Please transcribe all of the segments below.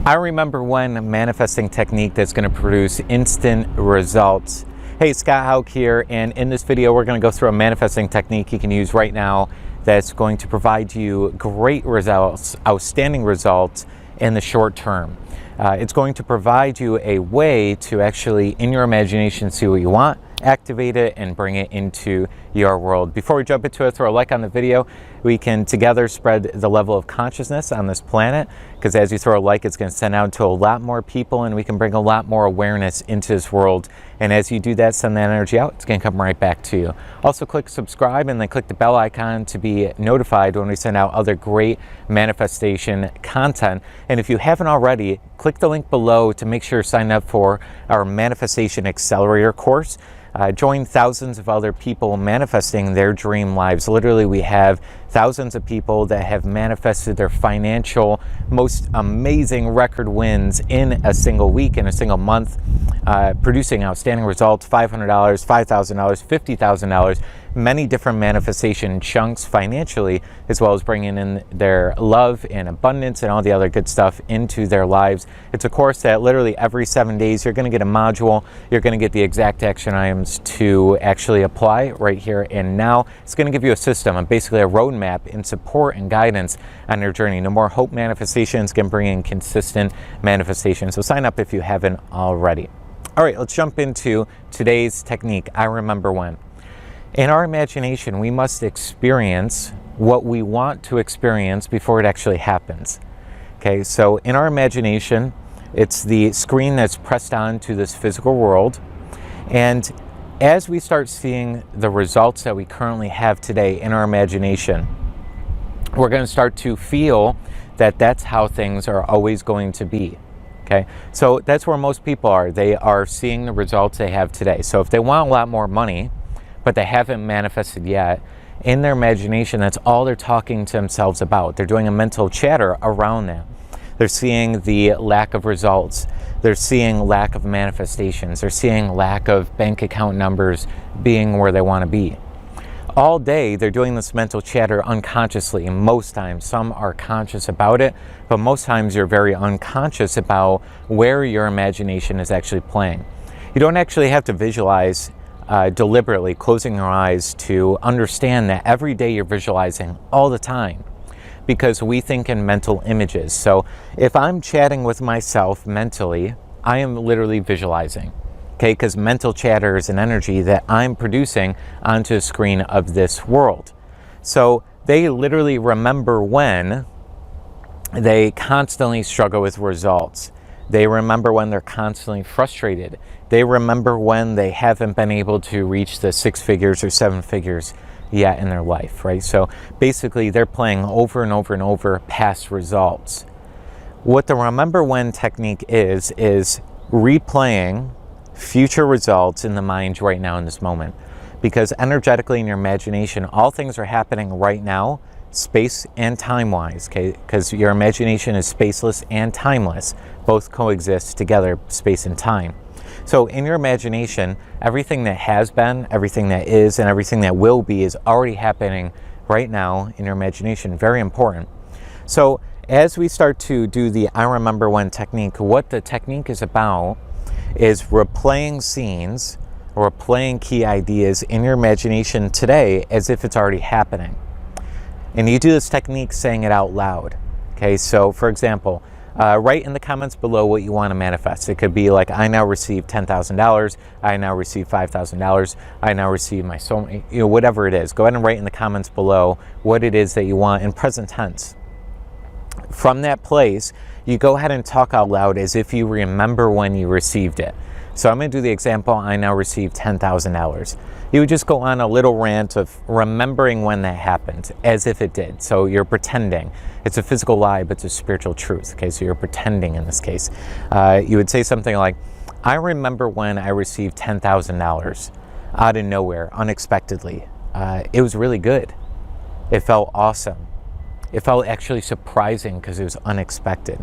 I remember when manifesting technique that's going to produce instant results. Hey, Scott Haug here, and in this video we're going to go through a manifesting technique you can use right now that's going to provide you great results, outstanding results in the short term. It's going to provide you a way to actually, in your imagination, see what you want, activate it, and bring it into your world. Before we jump into it, throw a like on the video. We can together spread the level of consciousness on this planet, because as you throw a like, it's going to send out to a lot more people, and we can bring a lot more awareness into this world. And as you do that, send that energy out, it's going to come right back to you. Also click subscribe and then click the bell icon to be notified when we send out other great manifestation content. And if you haven't already, click the link below to make sure you're signed up for our Manifestation Accelerator course. Join thousands of other people manifesting their dream lives. Literally, we have thousands of people that have manifested their financial, most amazing record wins in a single week, in a single month, producing outstanding results, $500, $5,000, $50,000, many different manifestation chunks financially, as well as bringing in their love and abundance and all the other good stuff into their lives. It's a course that literally every 7 days you're going to get a module, you're going to get the exact action items to actually apply right here and now. It's going to give you a system and basically a roadmap in support and guidance on your journey. No more hope manifestations, can bring in consistent manifestation. So sign up if you haven't already. All right, let's jump into today's technique. I remember when. In our imagination, we must experience what we want to experience before it actually happens. Okay, so in our imagination, it's the screen that's pressed onto this physical world. And as we start seeing the results that we currently have today in our imagination, we're going to start to feel that that's how things are always going to be. Okay, so that's where most people are. They are seeing the results they have today. So if they want a lot more money, but they haven't manifested yet, in their imagination, that's all they're talking to themselves about. They're doing a mental chatter around that. They're seeing the lack of results. They're seeing lack of manifestations. They're seeing lack of bank account numbers being where they want to be. All day, they're doing this mental chatter unconsciously. Most times, some are conscious about it, but most times you're very unconscious about where your imagination is actually playing. You don't actually have to visualize deliberately, closing your eyes, to understand that every day you're visualizing all the time, because we think in mental images. So if I'm chatting with myself mentally, I am literally visualizing. Okay, because mental chatter is an energy that I'm producing onto a screen of this world. So they literally remember when they constantly struggle with results. They remember when they're constantly frustrated. They remember when they haven't been able to reach the 6 figures or 7 figures yet in their life, right? So basically they're playing over and over and over past results. What the remember when technique is replaying future results in the mind right now in this moment. Because energetically in your imagination, all things are happening right now, space and time-wise, okay? Because your imagination is spaceless and timeless. Both coexist together, space and time. So in your imagination, everything that has been, everything that is, and everything that will be is already happening right now in your imagination. Very important. So as we start to do the I remember when technique, what the technique is about is replaying scenes, replaying key ideas in your imagination today as if it's already happening. And you do this technique saying it out loud. Okay, so for example, write in the comments below what you want to manifest. It could be like, I now receive $10,000, I now receive $5,000, I now receive my soulmate, whatever it is. Go ahead and write in the comments below what it is that you want in present tense. From that place, you go ahead and talk out loud as if you remember when you received it. So I'm going to do the example, I now receive $10,000. You would just go on a little rant of remembering when that happened, as if it did. So you're pretending. It's a physical lie, but it's a spiritual truth. Okay, so you're pretending in this case. You would say something like, I remember when I received $10,000 out of nowhere, unexpectedly. It was really good. It felt awesome. It felt actually surprising because it was unexpected.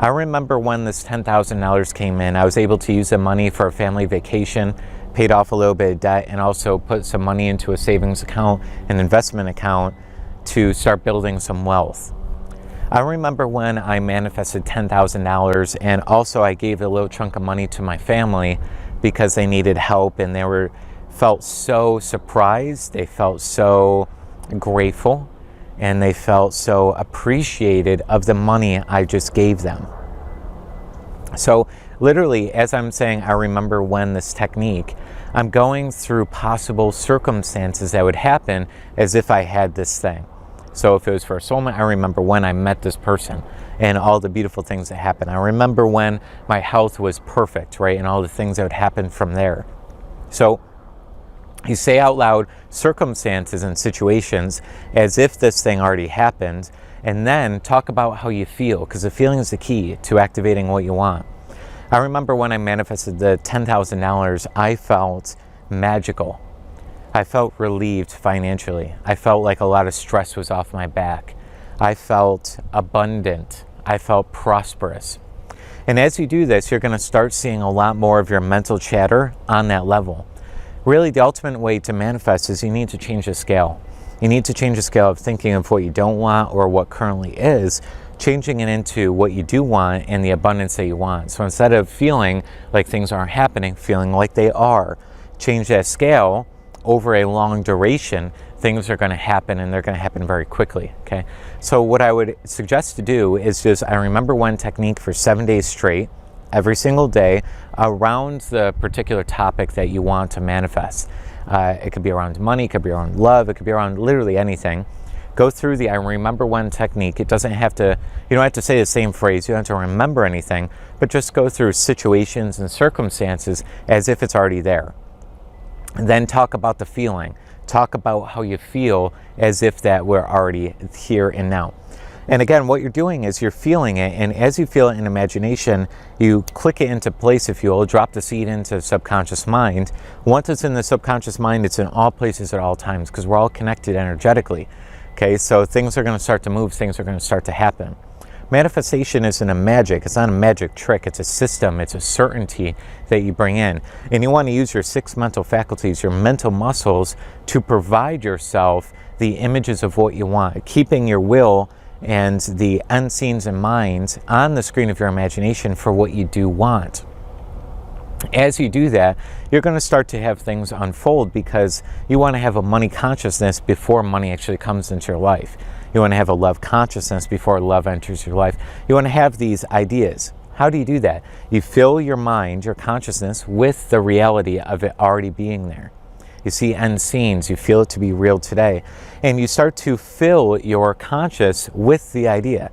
I remember when this $10,000 came in, I was able to use the money for a family vacation, paid off a little bit of debt, and also put some money into a savings account, an investment account, to start building some wealth. I remember when I manifested $10,000, and also I gave a little chunk of money to my family because they needed help, and they felt so surprised, they felt so grateful, and they felt so appreciated of the money I just gave them. So literally, as I'm saying, I remember when this technique, I'm going through possible circumstances that would happen as if I had this thing. So if it was for a soulmate, I remember when I met this person and all the beautiful things that happened. I remember when my health was perfect, right? And all the things that would happen from there. So you say out loud circumstances and situations as if this thing already happened, and then talk about how you feel, because the feeling is the key to activating what you want. I remember when I manifested the $10,000, I felt magical. I felt relieved financially. I felt like a lot of stress was off my back. I felt abundant. I felt prosperous. And as you do this, you're going to start seeing a lot more of your mental chatter on that level. Really, the ultimate way to manifest is you need to change the scale. You need to change the scale of thinking of what you don't want or what currently is, changing it into what you do want and the abundance that you want. So instead of feeling like things aren't happening, feeling like they are, change that scale. Over a long duration, things are going to happen, and they're going to happen very quickly, okay? So what I would suggest to do is just, I remember one technique for 7 days straight, every single day, around the particular topic that you want to manifest. It could be around money, it could be around love, it could be around literally anything. Go through the I remember when technique. It doesn't have to, you don't have to say the same phrase, you don't have to remember anything, but just go through situations and circumstances as if it's already there. And then talk about the feeling. Talk about how you feel as if that were already here and now. And again, what you're doing is you're feeling it, and as you feel it in imagination, you click it into place, if you will, drop the seed into subconscious mind. Once it's in the subconscious mind, it's in all places at all times, because we're all connected energetically. Okay, so things are going to start to move, things are going to start to happen. Manifestation isn't a magic. It's not a magic trick. It's a system. It's a certainty that you bring in. And you want to use your 6 mental faculties, your mental muscles, to provide yourself the images of what you want, keeping your will and the unseens in mind on the screen of your imagination for what you do want. As you do that, you're going to start to have things unfold, because you want to have a money consciousness before money actually comes into your life. You want to have a love consciousness before love enters your life. You want to have these ideas. How do you do that? You fill your mind, your consciousness, with the reality of it already being there. You see unseens, you feel it to be real today. And you start to fill your conscious with the idea.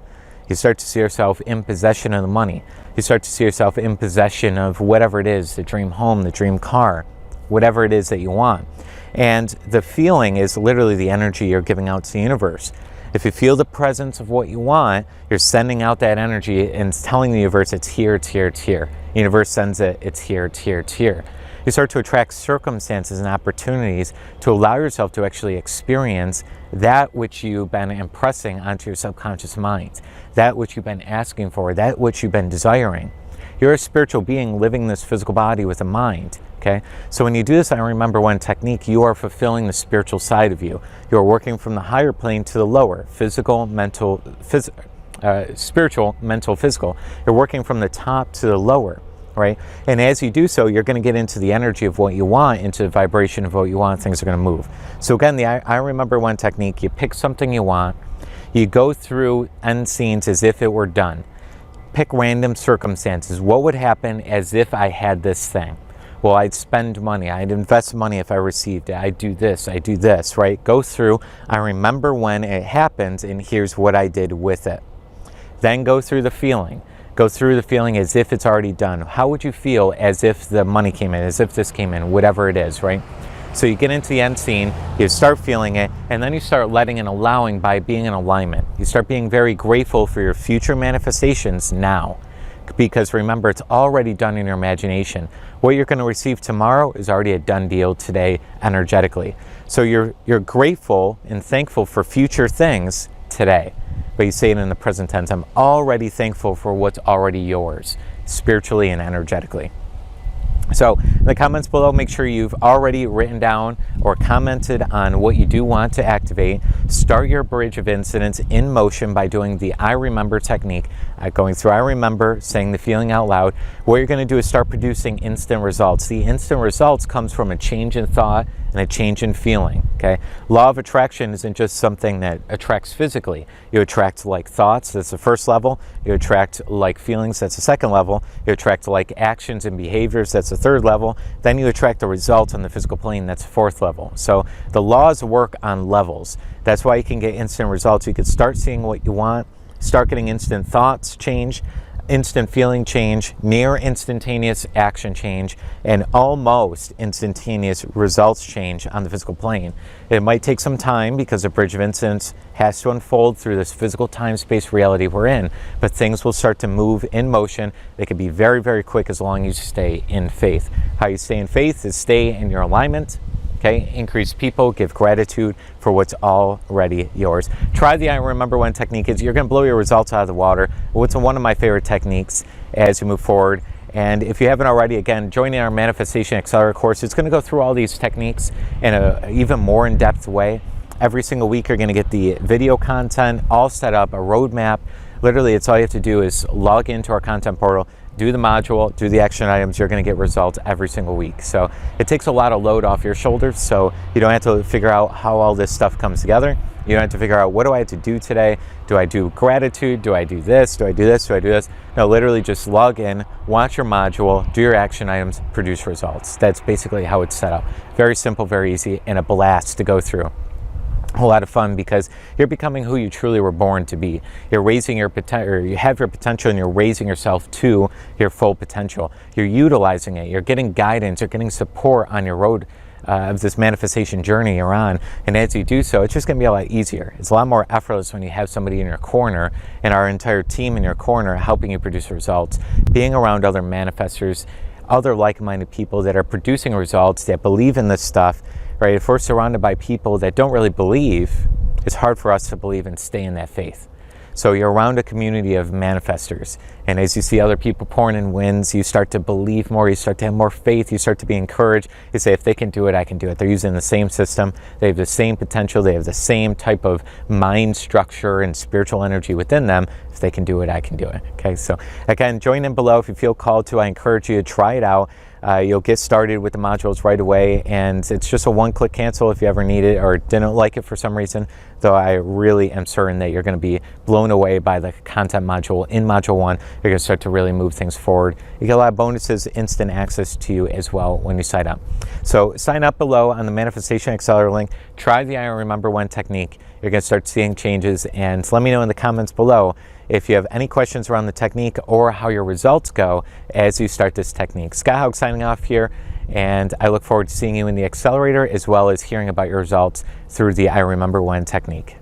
You start to see yourself in possession of the money. You start to see yourself in possession of whatever it is, the dream home, the dream car, whatever it is that you want. And the feeling is literally the energy you're giving out to the universe. If you feel the presence of what you want, you're sending out that energy and telling the universe it's here, it's here, it's here. The universe sends it, it's here, it's here, it's here. You start to attract circumstances and opportunities to allow yourself to actually experience that which you've been impressing onto your subconscious mind, that which you've been asking for, that which you've been desiring. You're a spiritual being living this physical body with a mind. Okay? So when you do this I remember one technique, you are fulfilling the spiritual side of you. You are working from the higher plane to the lower, physical, mental, spiritual, mental, physical. You're working from the top to the lower, right? And as you do so, you're going to get into the energy of what you want, into the vibration of what you want. Things are going to move. So again, the I remember one technique, you pick something you want, you go through unscenes as if it were done. Pick random circumstances. What would happen as if I had this thing? Well, I'd spend money, I'd invest money if I received it, I'd do this, right? Go through, I remember when it happened, and here's what I did with it. Then go through the feeling. Go through the feeling as if it's already done. How would you feel as if the money came in, as if this came in, whatever it is, right? So you get into the end scene, you start feeling it, and then you start letting and allowing by being in alignment. You start being very grateful for your future manifestations now. Because remember, it's already done in your imagination. What you're going to receive tomorrow is already a done deal today energetically. So you're grateful and thankful for future things today. But you say it in the present tense. I'm already thankful for what's already yours, spiritually and energetically. So in the comments below, make sure you've already written down or commented on what you do want to activate. Start your bridge of incidents in motion by doing the I remember technique, going through I remember, saying the feeling out loud. What you're going to do is start producing instant results. The instant results comes from a change in thought and a change in feeling. Okay, law of attraction isn't just something that attracts physically. You attract like thoughts, that's the first level. You attract like feelings, that's the second level. You attract like actions and behaviors, that's the third level. Then you attract the results on the physical plane, that's the fourth level. So the laws work on levels. That's why you can get instant results. You can start seeing what you want, start getting instant thoughts change, instant feeling change, near instantaneous action change, and almost instantaneous results change on the physical plane. It might take some time because the bridge of incidents has to unfold through this physical time-space reality we're in, but things will start to move in motion. They can be very, very quick as long as you stay in faith. How you stay in faith is stay in your alignment. Okay, increase people, give gratitude for what's already yours. Try the I remember when technique. You're going to blow your results out of the water. It's one of my favorite techniques as you move forward. And if you haven't already, again, joining our Manifestation Accelerator course, it's going to go through all these techniques in an even more in-depth way. Every single week, you're going to get the video content all set up, a roadmap. Literally, it's all you have to do is log into our content portal, do the module, do the action items. You're going to get results every single week. So it takes a lot of load off your shoulders, so you don't have to figure out how all this stuff comes together. You don't have to figure out, what do I have to do today? Do I do gratitude? Do I do this? Do I do this? Do I do this? No, literally just log in, watch your module, do your action items, produce results. That's basically how it's set up. Very simple, very easy, and a blast to go through. A lot of fun because you're becoming who you truly were born to be. You're raising your potential, or you have your potential, and you're raising yourself to your full potential. You're utilizing it. You're getting guidance. You're getting support on your road of this manifestation journey you're on. And as you do so, it's just going to be a lot easier. It's a lot more effortless when you have somebody in your corner and our entire team in your corner helping you produce results. Being around other manifestors, other like-minded people that are producing results, that believe in this stuff. Right? If we're surrounded by people that don't really believe, it's hard for us to believe and stay in that faith. So you're around a community of manifestors, and as you see other people pouring in wins, you start to believe more, you start to have more faith, you start to be encouraged. You say, if they can do it, I can do it. They're using the same system, they have the same potential, they have the same type of mind structure and spiritual energy within them. If they can do it, I can do it. Okay, so again, join in below if you feel called to. I encourage you to try it out. You'll get started with the modules right away, and it's just a one-click cancel if you ever need it or didn't like it for some reason, though I really am certain that you're going to be blown away by the content module in Module 1. You're going to start to really move things forward. You get a lot of bonuses, instant access to you as well when you sign up. So sign up below on the Manifestation Accelerator link. Try the I remember when technique. You're going to start seeing changes, and let me know in the comments below if you have any questions around the technique or how your results go as you start this technique. Scott Haug signing off here, and I look forward to seeing you in the accelerator as well as hearing about your results through the I remember when technique.